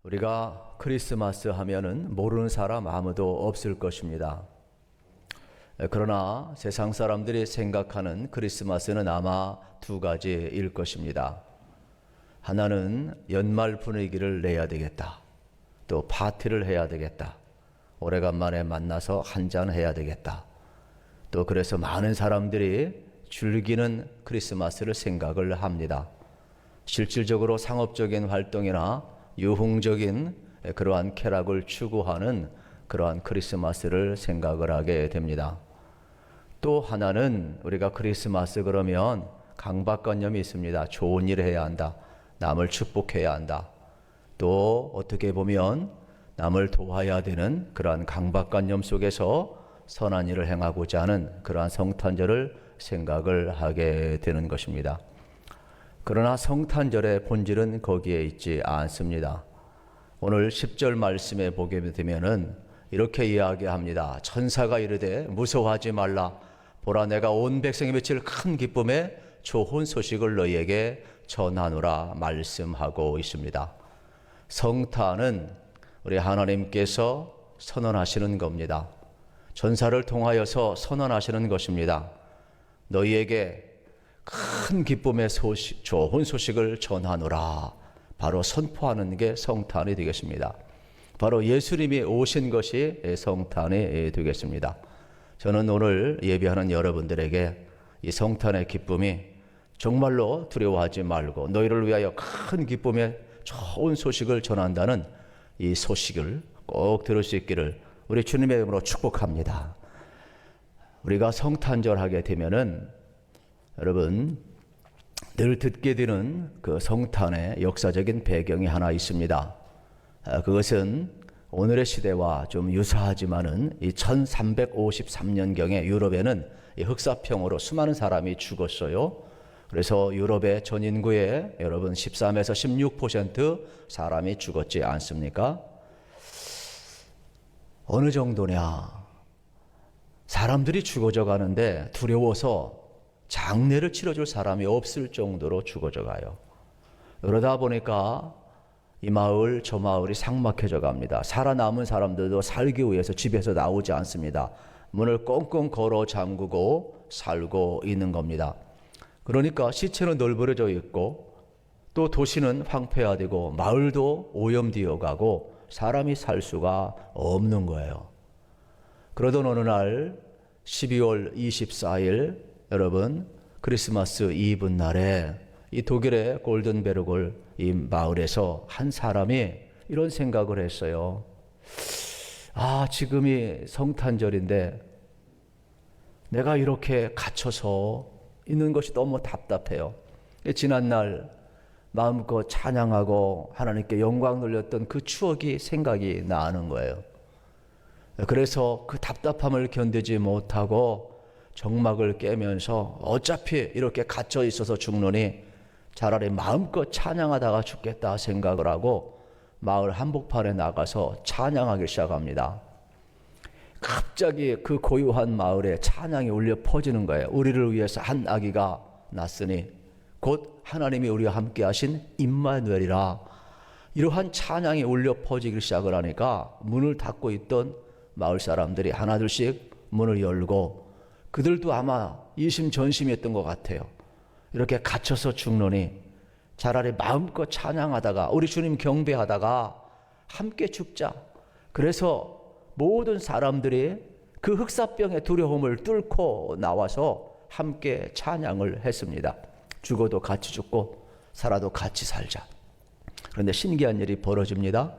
우리가 크리스마스 하면은 모르는 사람 아무도 없을 것입니다. 그러나 세상 사람들이 생각하는 크리스마스는 아마 두 가지일 것입니다. 하나는 연말 분위기를 내야 되겠다. 또 파티를 해야 되겠다. 오래간만에 만나서 한잔 해야 되겠다. 또 그래서 많은 사람들이 즐기는 크리스마스를 생각을 합니다. 실질적으로 상업적인 활동이나 유흥적인 그러한 쾌락을 추구하는 그러한 크리스마스를 생각을 하게 됩니다. 또 하나는 우리가 크리스마스 그러면 강박관념이 있습니다. 좋은 일을 해야 한다. 남을 축복해야 한다. 또 어떻게 보면 남을 도와야 되는 그러한 강박관념 속에서 선한 일을 행하고자 하는 그러한 성탄절을 생각을 하게 되는 것입니다. 그러나 성탄절의 본질은 거기에 있지 않습니다. 오늘 10절 말씀에 보게 되면은 이렇게 이야기합니다. 천사가 이르되 무서워하지 말라. 보라 내가 온 백성에 미칠 큰 기쁨에 좋은 소식을 너희에게 전하노라 말씀하고 있습니다. 성탄은 우리 하나님께서 선언하시는 겁니다. 천사를 통하여서 선언하시는 것입니다. 너희에게 큰 기쁨의 소식, 좋은 소식을 전하노라. 바로 선포하는 게 성탄이 되겠습니다. 바로 예수님이 오신 것이 성탄이 되겠습니다. 저는 오늘 예배하는 여러분들에게 이 성탄의 기쁨이 정말로 두려워하지 말고 너희를 위하여 큰 기쁨의 좋은 소식을 전한다는 이 소식을 꼭 들을 수 있기를 우리 주님의 이름으로 축복합니다. 우리가 성탄절 하게 되면은 여러분 늘 듣게 되는 그 성탄의 역사적인 배경이 하나 있습니다. 그것은 오늘의 시대와 좀 유사하지만은 이 1353년경에 유럽에는 이 흑사병으로 수많은 사람이 죽었어요. 그래서 유럽의 전 인구의 여러분 13에서 16% 사람이 죽었지 않습니까? 어느 정도냐? 사람들이 죽어져 가는데 두려워서 장례를 치러줄 사람이 없을 정도로 죽어져 가요. 그러다 보니까 이 마을 저 마을이 삭막해져 갑니다. 살아남은 사람들도 살기 위해서 집에서 나오지 않습니다. 문을 꽁꽁 걸어 잠그고 살고 있는 겁니다. 그러니까 시체는 널브러져 있고 또 도시는 황폐화되고 마을도 오염되어 가고 사람이 살 수가 없는 거예요. 그러던 어느 날 12월 24일 여러분 크리스마스 이브 날에 이 독일의 골든베르글 이 마을에서 한 사람이 이런 생각을 했어요. 지금이 성탄절인데 내가 이렇게 갇혀서 있는 것이 너무 답답해요. 지난날 마음껏 찬양하고 하나님께 영광 돌렸던 그 추억이 생각이 나는 거예요. 그래서 그 답답함을 견디지 못하고 정막을 깨면서 어차피 이렇게 갇혀 있어서 죽노니 차라리 마음껏 찬양하다가 죽겠다 생각을 하고 마을 한복판에 나가서 찬양하기 시작합니다. 갑자기 그 고요한 마을에 찬양이 울려 퍼지는 거예요. 우리를 위해서 한 아기가 났으니 곧 하나님이 우리와 함께 하신 임마누엘이라. 이러한 찬양이 울려 퍼지기 시작을 하니까 문을 닫고 있던 마을 사람들이 하나둘씩 문을 열고 그들도 아마 이심전심이었던 것 같아요. 이렇게 갇혀서 죽노니 차라리 마음껏 찬양하다가 우리 주님 경배하다가 함께 죽자. 그래서 모든 사람들이 그 흑사병의 두려움을 뚫고 나와서 함께 찬양을 했습니다. 죽어도 같이 죽고 살아도 같이 살자. 그런데 신기한 일이 벌어집니다.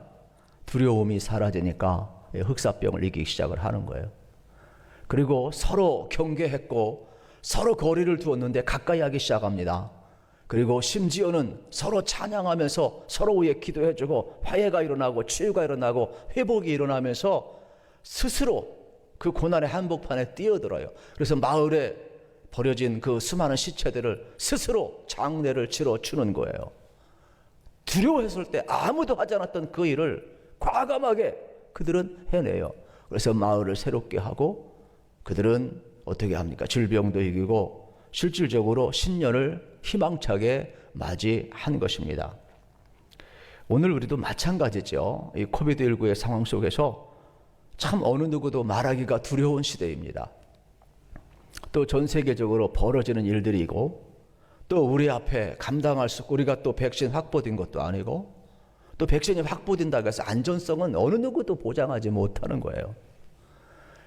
두려움이 사라지니까 흑사병을 이기기 시작을 하는 거예요. 그리고 서로 경계했고 서로 거리를 두었는데 가까이 하기 시작합니다. 그리고 심지어는 서로 찬양하면서 서로 위해 기도해주고 화해가 일어나고 치유가 일어나고 회복이 일어나면서 스스로 그 고난의 한복판에 뛰어들어요. 그래서 마을에 버려진 그 수많은 시체들을 스스로 장례를 치러 주는 거예요. 두려워했을 때 아무도 하지 않았던 그 일을 과감하게 그들은 해내요. 그래서 마을을 새롭게 하고 그들은 어떻게 합니까? 질병도 이기고 실질적으로 신년을 희망차게 맞이한 것입니다. 오늘 우리도 마찬가지죠. 이 코비드19의 상황 속에서 참 어느 누구도 말하기가 두려운 시대입니다. 또 전 세계적으로 벌어지는 일들이고, 또 우리 앞에 감당할 수, 우리가 또 백신 확보된 것도 아니고, 또 백신이 확보된다고 해서 안전성은 어느 누구도 보장하지 못하는 거예요.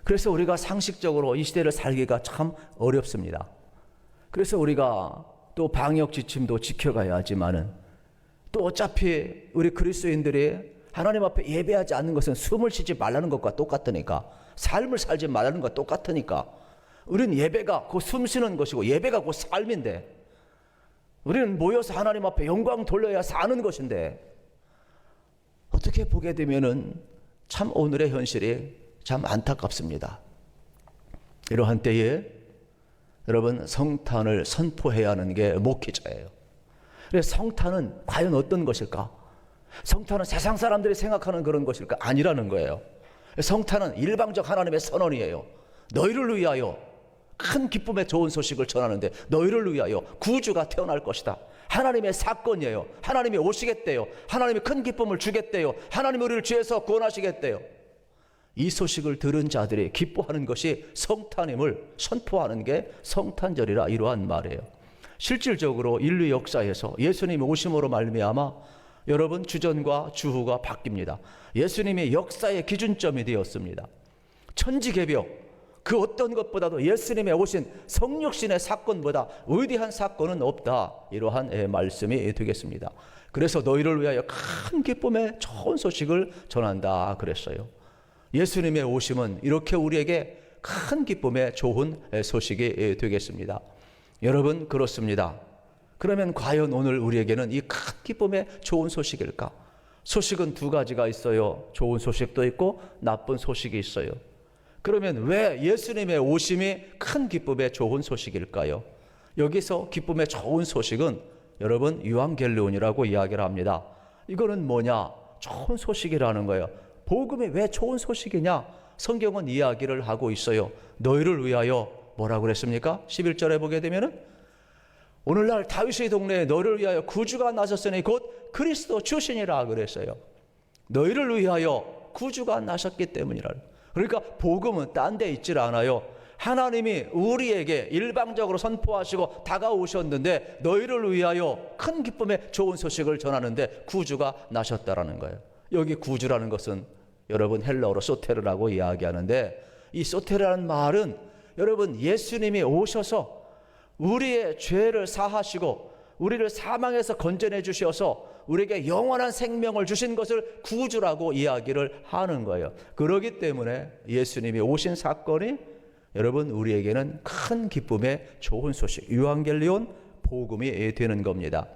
그래서 우리가 상식적으로 이 시대를 살기가 참 어렵습니다. 그래서 우리가 또 방역 지침도 지켜가야 하지만은, 또 어차피 우리 그리스도인들이 하나님 앞에 예배하지 않는 것은 숨을 쉬지 말라는 것과 똑같으니까, 삶을 살지 말라는 것과 똑같으니까, 우리는 예배가 곧 숨 쉬는 것이고 예배가 곧 삶인데, 우리는 모여서 하나님 앞에 영광 돌려야 사는 것인데, 어떻게 보게 되면은 참 오늘의 현실이 참 안타깝습니다. 이러한 때에 여러분, 성탄을 선포해야 하는 게 목회자예요. 그래서 성탄은 과연 어떤 것일까? 성탄은 세상 사람들이 생각하는 그런 것일까? 아니라는 거예요. 성탄은 일방적 하나님의 선언이에요. 너희를 위하여 큰 기쁨의 좋은 소식을 전하는데, 너희를 위하여 구주가 태어날 것이다. 하나님의 사건이에요. 하나님이 오시겠대요. 하나님이 큰 기쁨을 주겠대요. 하나님이 우리를 죄에서 구원하시겠대요. 이 소식을 들은 자들이 기뻐하는 것이 성탄임을 선포하는 게 성탄절이라 이러한 말이에요. 실질적으로 인류 역사에서 예수님이 오심으로 말미암아 여러분, 주전과 주후가 바뀝니다. 예수님이 역사의 기준점이 되었습니다. 천지개벽, 그 어떤 것보다도 예수님의 오신 성육신의 사건보다 위대한 사건은 없다. 이러한 말씀이 되겠습니다. 그래서 너희를 위하여 큰 기쁨의 좋은 소식을 전한다 그랬어요. 예수님의 오심은 이렇게 우리에게 큰 기쁨의 좋은 소식이 되겠습니다. 여러분, 그렇습니다. 그러면 과연 오늘 우리에게는 이 큰 기쁨의 좋은 소식일까? 소식은 두 가지가 있어요. 좋은 소식도 있고 나쁜 소식이 있어요. 그러면 왜 예수님의 오심이 큰 기쁨의 좋은 소식일까요? 여기서 기쁨의 좋은 소식은 여러분, 유앙겔리온이라고 이야기를 합니다. 이거는 뭐냐? 좋은 소식이라는 거예요. 복음이 왜 좋은 소식이냐? 성경은 이야기를 하고 있어요. 너희를 위하여 뭐라고 그랬습니까? 11절에 보게 되면은, 오늘날 다윗의 동네에 너희를 위하여 구주가 나셨으니 곧 그리스도 주시니라 그랬어요. 너희를 위하여 구주가 나셨기 때문이라. 그러니까 복음은 딴 데 있질 않아요. 하나님이 우리에게 일방적으로 선포하시고 다가오셨는데, 너희를 위하여 큰 기쁨의 좋은 소식을 전하는데 구주가 나셨다라는 거예요. 여기 구주라는 것은 여러분, 헬라어로 소테르라고 이야기하는데, 이 소테르라는 말은 여러분, 예수님이 오셔서 우리의 죄를 사하시고 우리를 사망에서 건져내 주셔서 우리에게 영원한 생명을 주신 것을 구주라고 이야기를 하는 거예요. 그렇기 때문에 예수님이 오신 사건이 여러분, 우리에게는 큰 기쁨의 좋은 소식, 유앙겔리온 복음이 되는 겁니다.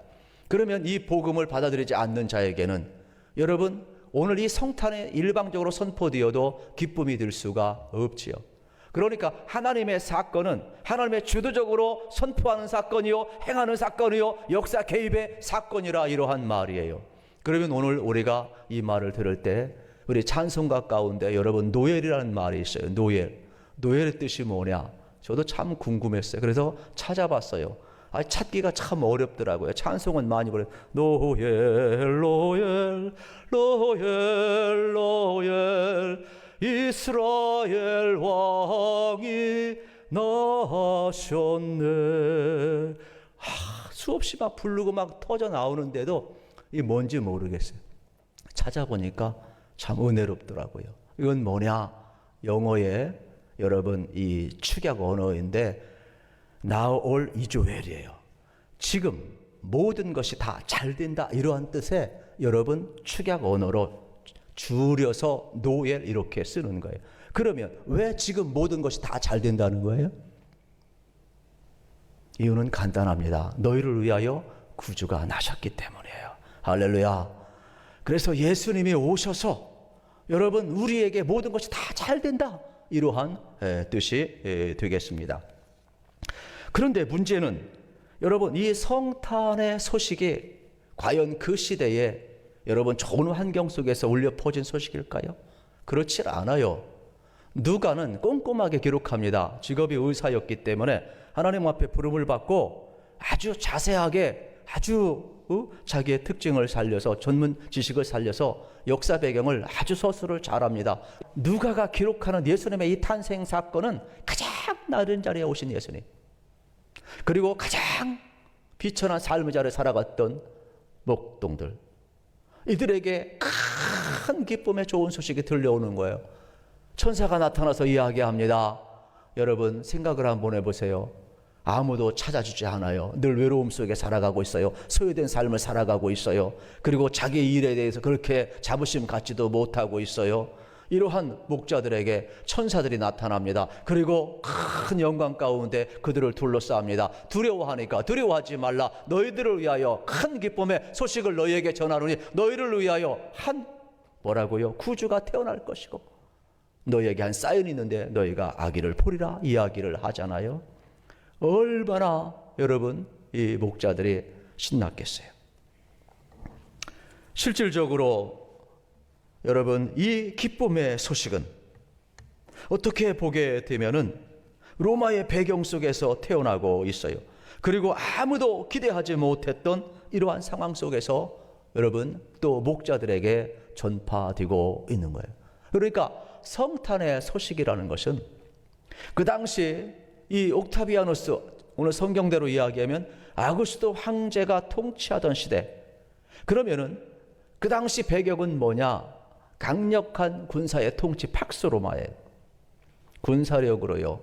그러면 이 복음을 받아들이지 않는 자에게는 여러분, 오늘 이 성탄에 일방적으로 선포되어도 기쁨이 들 수가 없지요. 그러니까 하나님의 사건은 하나님의 주도적으로 선포하는 사건이요, 행하는 사건이요, 역사 개입의 사건이라 이러한 말이에요. 그러면 오늘 우리가 이 말을 들을 때 우리 찬송가 가운데 여러분, 노엘이라는 말이 있어요. 노엘의 뜻이 뭐냐? 저도 참 궁금했어요. 그래서 찾아봤어요. 찾기가 참 어렵더라고요. 찬송은 많이 부르요. 노엘 노엘 노엘 노엘 이스라엘 왕이 나셨네. 수없이 막 부르고 막 터져 나오는데도 이 뭔지 모르겠어요. 찾아보니까 참 은혜롭더라고요. 이건 뭐냐? 영어의 여러분, 이 축약 언어인데 Now all is well이에요. 지금 모든 것이 다 잘 된다, 이러한 뜻의 여러분, 축약 언어로 줄여서 노엘 이렇게 쓰는 거예요. 그러면 왜 지금 모든 것이 다 잘 된다는 거예요? 이유는 간단합니다. 너희를 위하여 구주가 나셨기 때문이에요. 할렐루야. 그래서 예수님이 오셔서 여러분, 우리에게 모든 것이 다 잘 된다, 이러한 뜻이 되겠습니다. 그런데 문제는 여러분, 이 성탄의 소식이 과연 그 시대에 여러분, 좋은 환경 속에서 울려 퍼진 소식일까요? 그렇지 않아요. 누가는 꼼꼼하게 기록합니다. 직업이 의사였기 때문에 하나님 앞에 부름을 받고 아주 자세하게 아주 자기의 특징을 살려서 전문 지식을 살려서 역사 배경을 아주 서술을 잘합니다. 누가가 기록하는 예수님의 이 탄생 사건은 가장 낮은 자리에 오신 예수님, 그리고 가장 비천한 삶의 자리에 살아갔던 목동들, 이들에게 큰 기쁨의 좋은 소식이 들려오는 거예요. 천사가 나타나서 이야기합니다. 여러분 생각을 한번 해보세요. 아무도 찾아주지 않아요. 늘 외로움 속에 살아가고 있어요. 소외된 삶을 살아가고 있어요. 그리고 자기 일에 대해서 그렇게 자부심 갖지도 못하고 있어요. 이러한 목자들에게 천사들이 나타납니다. 그리고 큰 영광 가운데 그들을 둘러쌉니다. 두려워하니까 두려워하지 말라. 너희들을 위하여 큰 기쁨의 소식을 너희에게 전하노니 너희를 위하여 뭐라고요? 구주가 태어날 것이고 너희에게 한 사인이 있는데 너희가 아기를 보리라 이야기를 하잖아요. 얼마나 여러분 이 목자들이 신났겠어요. 실질적으로 여러분 이 기쁨의 소식은 어떻게 보게 되면은 로마의 배경 속에서 태어나고 있어요. 그리고 아무도 기대하지 못했던 이러한 상황 속에서 여러분 또 목자들에게 전파되고 있는 거예요. 그러니까 성탄의 소식이라는 것은 그 당시 이 옥타비아누스, 오늘 성경대로 이야기하면 아구스도 황제가 통치하던 시대, 그러면은 그 당시 배경은 뭐냐? 강력한 군사의 통치, 팍스 로마의 군사력으로요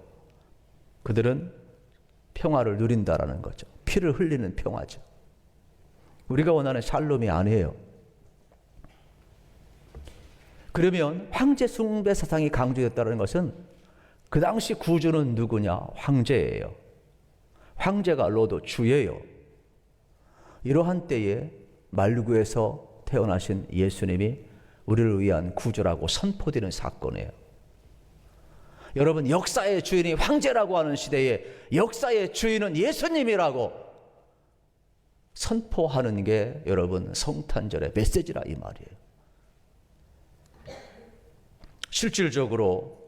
그들은 평화를 누린다라는 거죠. 피를 흘리는 평화죠. 우리가 원하는 샬롬이 아니에요. 그러면 황제 숭배 사상이 강조됐다는 것은 그 당시 구주는 누구냐? 황제예요. 황제가 로도 주예요. 이러한 때에 말구에서 태어나신 예수님이 우리를 위한 구주라고 선포되는 사건이에요. 여러분 역사의 주인이 황제라고 하는 시대에 역사의 주인은 예수님이라고 선포하는 게 여러분 성탄절의 메시지라 이 말이에요. 실질적으로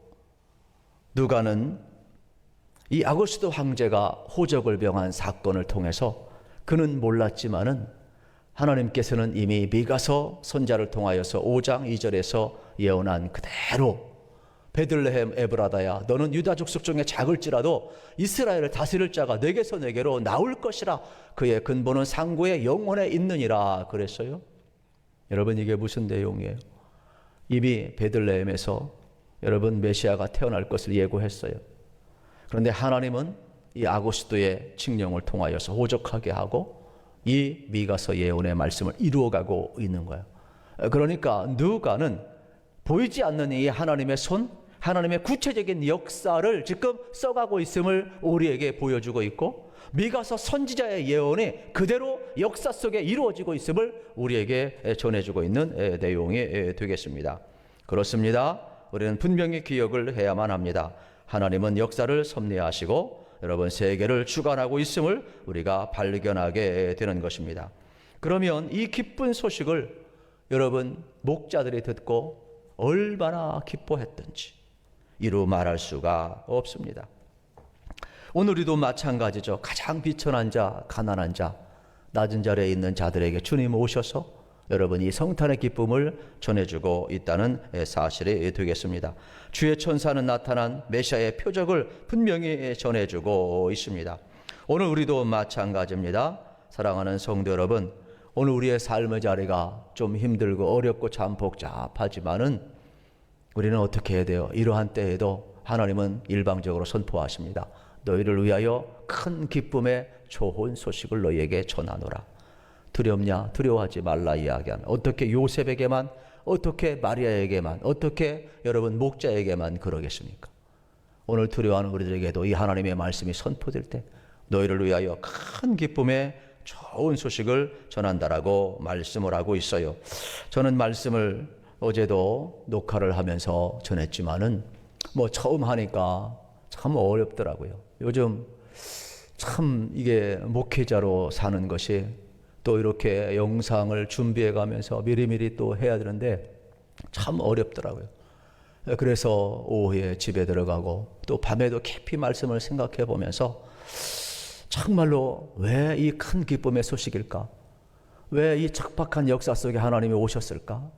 누가는 이 아구스도 황제가 호적을 병한 사건을 통해서 그는 몰랐지만은 하나님께서는 이미 미가서 선자를 통하여서 5장 2절에서 예언한 그대로 베들레헴 에브라다야 너는 유다 족속 중에 작을지라도 이스라엘을 다스릴 자가 내게서 내게로 나올 것이라 그의 근본은 상고의 영혼에 있느니라 그랬어요. 여러분 이게 무슨 내용이에요? 이미 베들레헴에서 여러분 메시아가 태어날 것을 예고했어요. 그런데 하나님은 이 아구스도의 칙령을 통하여서 호적하게 하고 이 미가서 예언의 말씀을 이루어가고 있는 거예요. 그러니까 누가는 보이지 않는 이 하나님의 손, 하나님의 구체적인 역사를 지금 써가고 있음을 우리에게 보여주고 있고 미가서 선지자의 예언이 그대로 역사 속에 이루어지고 있음을 우리에게 전해주고 있는 내용이 되겠습니다. 그렇습니다. 우리는 분명히 기억을 해야만 합니다. 하나님은 역사를 섭리하시고 여러분 세계를 주관하고 있음을 우리가 발견하게 되는 것입니다. 그러면 이 기쁜 소식을 여러분 목자들이 듣고 얼마나 기뻐했던지 이루 말할 수가 없습니다. 오늘도 마찬가지죠. 가장 비천한 자, 가난한 자, 낮은 자리에 있는 자들에게 주님 오셔서 여러분 이 성탄의 기쁨을 전해주고 있다는 사실이 되겠습니다. 주의 천사는 나타난 메시아의 표적을 분명히 전해주고 있습니다. 오늘 우리도 마찬가지입니다. 사랑하는 성도 여러분, 오늘 우리의 삶의 자리가 좀 힘들고 어렵고 참 복잡하지만은 우리는 어떻게 해야 돼요? 이러한 때에도 하나님은 일방적으로 선포하십니다. 너희를 위하여 큰 기쁨의 좋은 소식을 너희에게 전하노라. 두렵냐? 두려워하지 말라 이야기하면 어떻게 요셉에게만, 어떻게 마리아에게만, 어떻게 여러분 목자에게만 그러겠습니까? 오늘 두려워하는 우리들에게도 이 하나님의 말씀이 선포될 때 너희를 위하여 큰 기쁨의 좋은 소식을 전한다라고 말씀을 하고 있어요. 저는 말씀을 어제도 녹화를 하면서 전했지만은 처음 하니까 참 어렵더라고요. 요즘 참 이게 목회자로 사는 것이 또 이렇게 영상을 준비해 가면서 미리미리 또 해야 되는데 참 어렵더라고요. 그래서 오후에 집에 들어가고 또 밤에도 깊이 말씀을 생각해 보면서 정말로 왜 이 큰 기쁨의 소식일까? 왜 이 척박한 역사 속에 하나님이 오셨을까?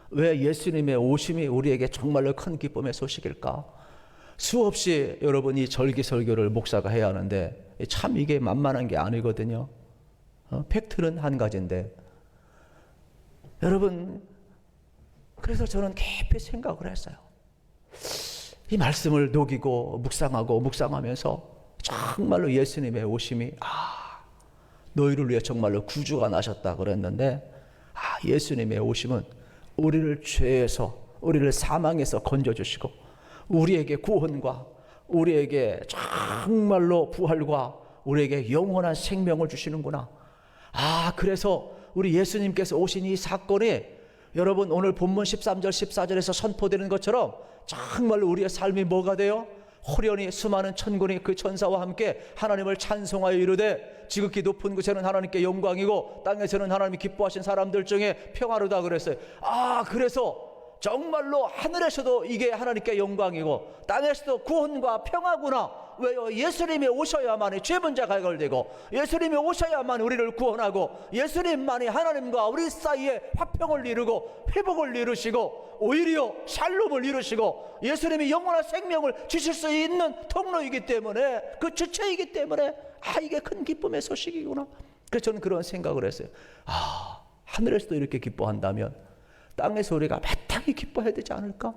왜 예수님의 오심이 우리에게 정말로 큰 기쁨의 소식일까? 수없이 여러분 이 절기설교를 목사가 해야 하는데 참 이게 만만한 게 아니거든요. 팩트는 한 가지인데 여러분, 그래서 저는 깊이 생각을 했어요. 이 말씀을 녹이고 묵상하면서 정말로 예수님의 오심이 너희를 위해 정말로 구주가 나셨다 그랬는데 예수님의 오심은 우리를 죄에서, 우리를 사망에서 건져주시고 우리에게 구원과 우리에게 정말로 부활과 우리에게 영원한 생명을 주시는구나. 그래서 우리 예수님께서 오신 이 사건이 여러분 오늘 본문 13절 14절에서 선포되는 것처럼 정말로 우리의 삶이 뭐가 돼요? 호련히 수많은 천군이 그 천사와 함께 하나님을 찬송하여 이르되 지극히 높은 곳에는 하나님께 영광이고 땅에서는 하나님이 기뻐하신 사람들 중에 평화로다 그랬어요. 그래서 정말로 하늘에서도 이게 하나님께 영광이고 땅에서도 구원과 평화구나. 왜요? 예수님이 오셔야만이 죄 문제가 해결되고 예수님이 오셔야만 우리를 구원하고 예수님만이 하나님과 우리 사이에 화평을 이루고 회복을 이루시고 오히려 샬롬을 이루시고 예수님이 영원한 생명을 주실 수 있는 통로이기 때문에 그 주체이기 때문에 이게 큰 기쁨의 소식이구나. 그래서 저는 그런 생각을 했어요. 하늘에서도 이렇게 기뻐한다면 땅에서 우리가 마땅히 기뻐해야 되지 않을까?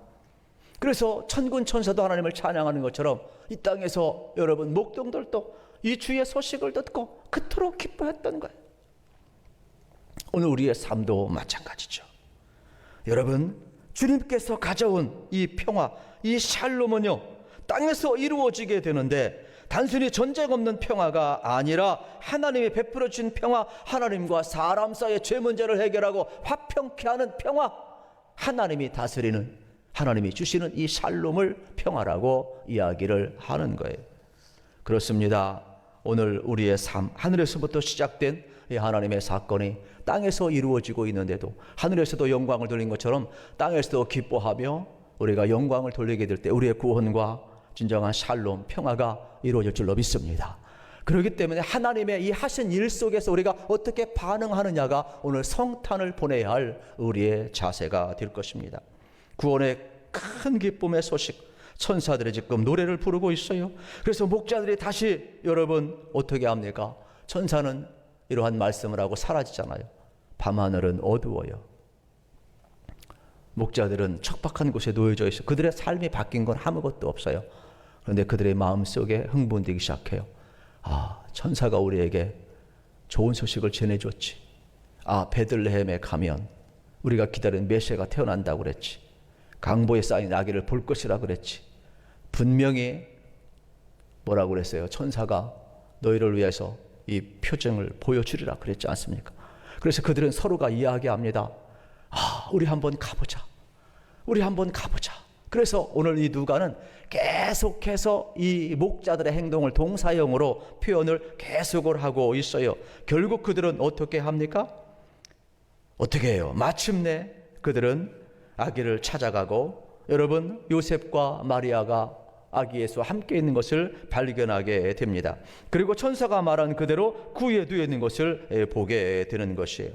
그래서 천군 천사도 하나님을 찬양하는 것처럼 이 땅에서 여러분 목동들도 이 주의 소식을 듣고 그토록 기뻐했던 거예요. 오늘 우리의 삶도 마찬가지죠. 여러분, 주님께서 가져온 이 평화, 이 샬롬은요 땅에서 이루어지게 되는데 단순히 전쟁 없는 평화가 아니라 하나님이 베풀어 주신 평화, 하나님과 사람 사이의 죄 문제를 해결하고 화평케 하는 평화, 하나님이 다스리는, 하나님이 주시는 이 샬롬을 평화라고 이야기를 하는 거예요. 그렇습니다. 오늘 우리의 삶, 하늘에서부터 시작된 이 하나님의 사건이 땅에서 이루어지고 있는데도 하늘에서도 영광을 돌린 것처럼 땅에서도 기뻐하며 우리가 영광을 돌리게 될 때 우리의 구원과 진정한 샬롬, 평화가 이루어질 줄로 믿습니다. 그렇기 때문에 하나님의 이 하신 일 속에서 우리가 어떻게 반응하느냐가 오늘 성탄을 보내야 할 우리의 자세가 될 것입니다. 구원의 큰 기쁨의 소식, 천사들이 지금 노래를 부르고 있어요. 그래서 목자들이 다시 여러분 어떻게 합니까? 천사는 이러한 말씀을 하고 사라지잖아요. 밤하늘은 어두워요. 목자들은 척박한 곳에 놓여져 있어요. 그들의 삶이 바뀐 건 아무것도 없어요. 그런데 그들의 마음속에 흥분되기 시작해요. 천사가 우리에게 좋은 소식을 전해줬지. 베들레헴에 가면 우리가 기다린 메시아가 태어난다고 그랬지. 강보에 쌓인 아기를 볼 것이라 그랬지. 분명히 뭐라고 그랬어요? 천사가 너희를 위해서 이 표징을 보여주리라 그랬지 않습니까? 그래서 그들은 서로가 이야기합니다. 우리 한번 가보자. 우리 한번 가보자. 그래서 오늘 이 누가는 계속해서 이 목자들의 행동을 동사형으로 표현을 계속을 하고 있어요. 결국 그들은 어떻게 합니까? 어떻게 해요? 마침내 그들은 아기를 찾아가고 여러분 요셉과 마리아가 아기 예수와 함께 있는 것을 발견하게 됩니다. 그리고 천사가 말한 그대로 구유에 누워 있는 것을 보게 되는 것이에요.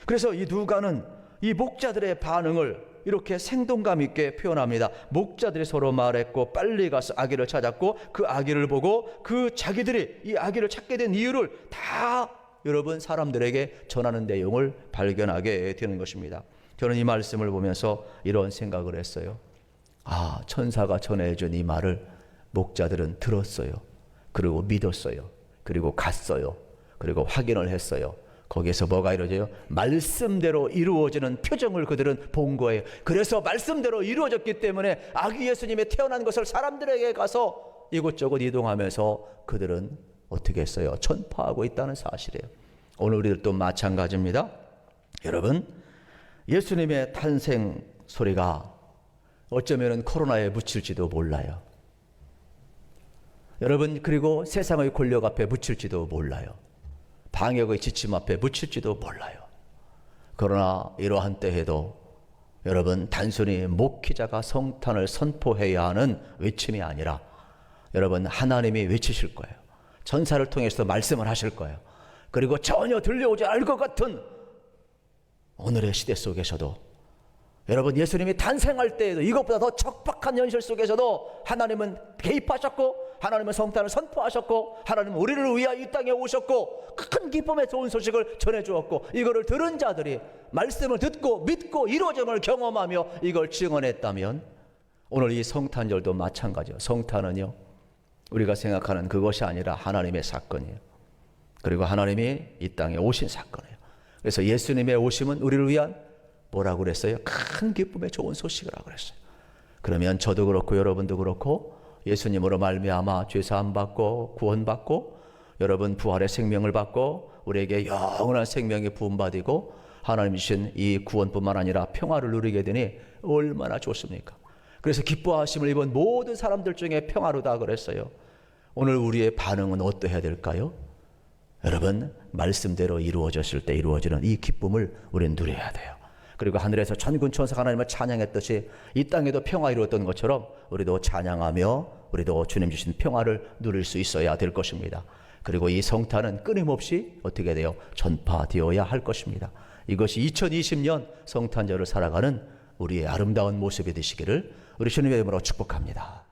그래서 이 누가는 이 목자들의 반응을 이렇게 생동감 있게 표현합니다. 목자들이 서로 말했고 빨리 가서 아기를 찾았고 그 아기를 보고 그 자기들이 이 아기를 찾게 된 이유를 다 여러분 사람들에게 전하는 내용을 발견하게 되는 것입니다. 저는 이 말씀을 보면서 이런 생각을 했어요. 천사가 전해준 이 말을 목자들은 들었어요. 그리고 믿었어요. 그리고 갔어요. 그리고 확인을 했어요. 거기에서 뭐가 이루어져요? 말씀대로 이루어지는 표정을 그들은 본 거예요. 그래서 말씀대로 이루어졌기 때문에 아기 예수님이 태어난 것을 사람들에게 가서 이곳저곳 이동하면서 그들은 어떻게 했어요? 전파하고 있다는 사실이에요. 오늘 우리들도 마찬가지입니다. 여러분, 예수님의 탄생 소리가 어쩌면 코로나에 묻힐지도 몰라요. 여러분, 그리고 세상의 권력 앞에 묻힐지도 몰라요. 방역의 지침 앞에 묻힐지도 몰라요. 그러나 이러한 때에도 여러분 단순히 목회자가 성탄을 선포해야 하는 외침이 아니라 여러분 하나님이 외치실 거예요. 전사를 통해서 말씀을 하실 거예요. 그리고 전혀 들려오지 않을 것 같은 오늘의 시대 속에서도, 여러분 예수님이 탄생할 때에도 이것보다 더 척박한 현실 속에서도 하나님은 개입하셨고, 하나님은 성탄을 선포하셨고, 하나님은 우리를 위하여 이 땅에 오셨고, 큰 기쁨의 좋은 소식을 전해주었고, 이거를 들은 자들이 말씀을 듣고 믿고 이루어짐을 경험하며 이걸 증언했다면, 오늘 이 성탄절도 마찬가지예요. 성탄은요, 우리가 생각하는 그것이 아니라 하나님의 사건이에요. 그리고 하나님이 이 땅에 오신 사건이에요. 그래서 예수님의 오심은 우리를 위한 뭐라고 그랬어요? 큰 기쁨의 좋은 소식이라고 그랬어요. 그러면 저도 그렇고 여러분도 그렇고 예수님으로 말미암아 죄 사함 받고 구원받고, 여러분 부활의 생명을 받고 우리에게 영원한 생명이 부음받이고 하나님 주신 이 구원뿐만 아니라 평화를 누리게 되니 얼마나 좋습니까? 그래서 기뻐하심을 입은 모든 사람들 중에 평화로다 그랬어요. 오늘 우리의 반응은 어떠해야 될까요? 여러분, 말씀대로 이루어졌을 때 이루어지는 이 기쁨을 우리는 누려야 돼요. 그리고 하늘에서 천군 천사가 하나님을 찬양했듯이 이 땅에도 평화 이루었던 것처럼 우리도 찬양하며 우리도 주님 주신 평화를 누릴 수 있어야 될 것입니다. 그리고 이 성탄은 끊임없이 어떻게 돼요? 전파되어야 할 것입니다. 이것이 2020년 성탄절을 살아가는 우리의 아름다운 모습이 되시기를 우리 주님의 이름으로 축복합니다.